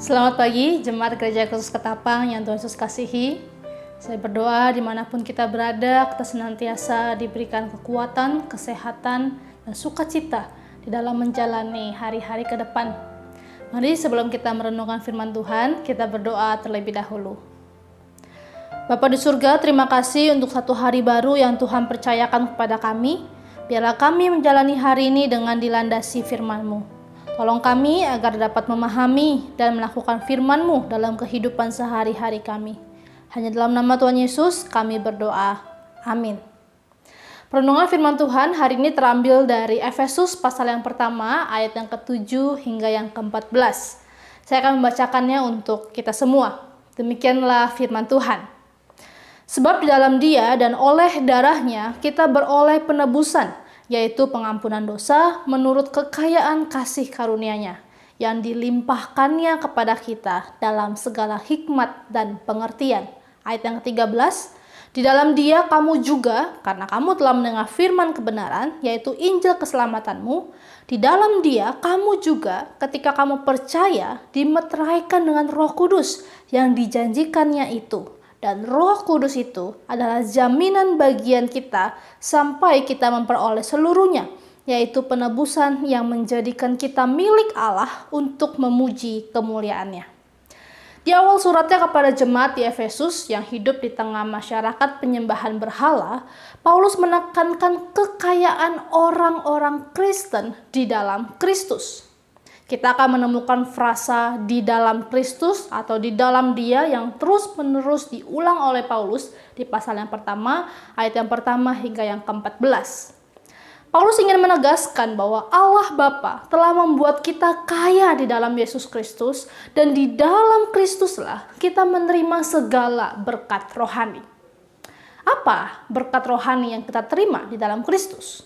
Selamat pagi, Jemaat Gereja Khusus Ketapang yang Tuhan Yesus kasihi. Saya berdoa dimanapun kita berada, kita senantiasa diberikan kekuatan, kesehatan, dan sukacita di dalam menjalani hari-hari ke depan. Mari sebelum kita merenungkan firman Tuhan, kita berdoa terlebih dahulu. Bapa di surga, terima kasih untuk satu hari baru yang Tuhan percayakan kepada kami. Biarlah kami menjalani hari ini dengan dilandasi firman-Mu. Tolong kami agar dapat memahami dan melakukan firman-Mu dalam kehidupan sehari-hari kami. Hanya dalam nama Tuhan Yesus kami berdoa. Amin. Perenungan firman Tuhan hari ini terambil dari Efesus pasal yang pertama, ayat yang ke-7 hingga yang ke-14. Saya akan membacakannya untuk kita semua. Demikianlah firman Tuhan. Sebab di dalam Dia dan oleh darahnya kita beroleh penebusan, yaitu pengampunan dosa menurut kekayaan kasih karunia-Nya yang dilimpahkannya kepada kita dalam segala hikmat dan pengertian. Ayat yang ke-13, di dalam Dia kamu juga, karena kamu telah mendengar firman kebenaran, yaitu Injil keselamatanmu, di dalam Dia kamu juga ketika kamu percaya dimeteraikan dengan Roh Kudus yang dijanjikannya itu. Dan Roh Kudus itu adalah jaminan bagian kita sampai kita memperoleh seluruhnya, yaitu penebusan yang menjadikan kita milik Allah untuk memuji kemuliaan-Nya. Di awal suratnya kepada jemaat di Efesus yang hidup di tengah masyarakat penyembahan berhala, Paulus menekankan kekayaan orang-orang Kristen di dalam Kristus. Kita akan menemukan frasa di dalam Kristus atau di dalam Dia yang terus-menerus diulang oleh Paulus di pasal yang pertama, ayat yang pertama hingga yang ke-14. Paulus ingin menegaskan bahwa Allah Bapa telah membuat kita kaya di dalam Yesus Kristus dan di dalam Kristuslah kita menerima segala berkat rohani. Apa berkat rohani yang kita terima di dalam Kristus?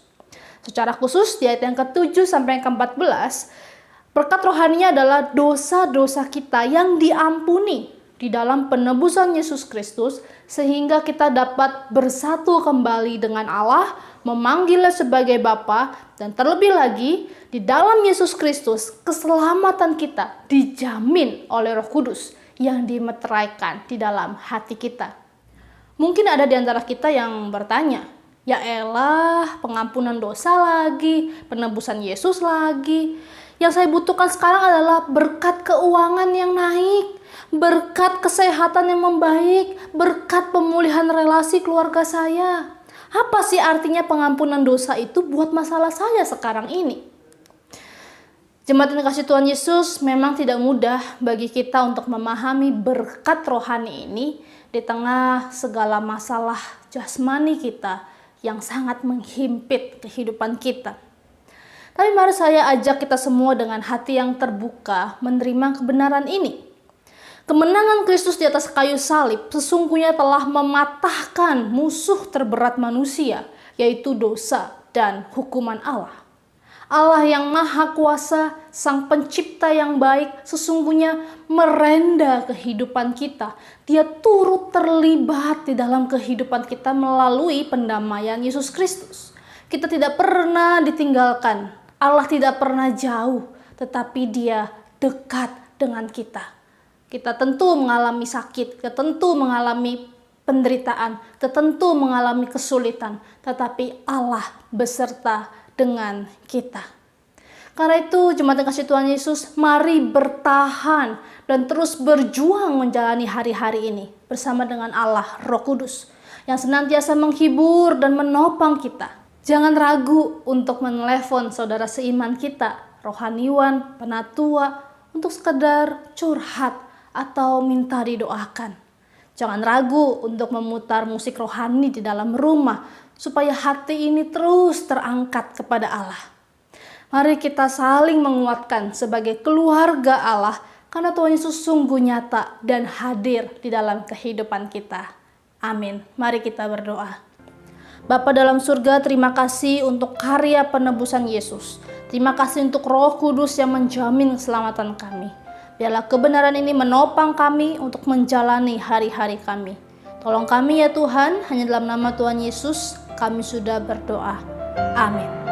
Secara khusus di ayat yang ke-7 sampai yang ke-14, berkat rohaninya adalah dosa-dosa kita yang diampuni di dalam penebusan Yesus Kristus sehingga kita dapat bersatu kembali dengan Allah, memanggilnya sebagai Bapa, dan terlebih lagi di dalam Yesus Kristus keselamatan kita dijamin oleh Roh Kudus yang dimeteraikan di dalam hati kita. Mungkin ada di antara kita yang bertanya, ya elah, pengampunan dosa lagi, penebusan Yesus lagi. Yang saya butuhkan sekarang adalah berkat keuangan yang naik, berkat kesehatan yang membaik, berkat pemulihan relasi keluarga saya. Apa sih artinya pengampunan dosa itu buat masalah saya sekarang ini? Jemaat yang dikasihi Tuhan Yesus, memang tidak mudah bagi kita untuk memahami berkat rohani ini di tengah segala masalah jasmani kita yang sangat menghimpit kehidupan kita. Tapi mari saya ajak kita semua dengan hati yang terbuka menerima kebenaran ini. Kemenangan Kristus di atas kayu salib sesungguhnya telah mematahkan musuh terberat manusia, yaitu dosa dan hukuman Allah. Allah yang maha kuasa, sang pencipta yang baik, sesungguhnya merenda kehidupan kita. Dia turut terlibat di dalam kehidupan kita melalui pendamaian Yesus Kristus. Kita tidak pernah ditinggalkan. Allah tidak pernah jauh, tetapi Dia dekat dengan kita. Kita tentu mengalami sakit, kita tentu mengalami penderitaan, kita tentu mengalami kesulitan, tetapi Allah beserta dengan kita. Karena itu, jemaat yang kasih Tuhan Yesus, mari bertahan dan terus berjuang menjalani hari-hari ini bersama dengan Allah Roh Kudus yang senantiasa menghibur dan menopang kita. Jangan ragu untuk menelepon saudara seiman kita, rohaniwan, penatua, untuk sekedar curhat atau minta didoakan. Jangan ragu untuk memutar musik rohani di dalam rumah, supaya hati ini terus terangkat kepada Allah. Mari kita saling menguatkan sebagai keluarga Allah, karena Tuhan Yesus sungguh nyata dan hadir di dalam kehidupan kita. Amin. Mari kita berdoa. Bapa dalam surga, terima kasih untuk karya penebusan Yesus. Terima kasih untuk Roh Kudus yang menjamin keselamatan kami. Biarlah kebenaran ini menopang kami untuk menjalani hari-hari kami. Tolong kami ya Tuhan, hanya dalam nama Tuhan Yesus kami sudah berdoa. Amin.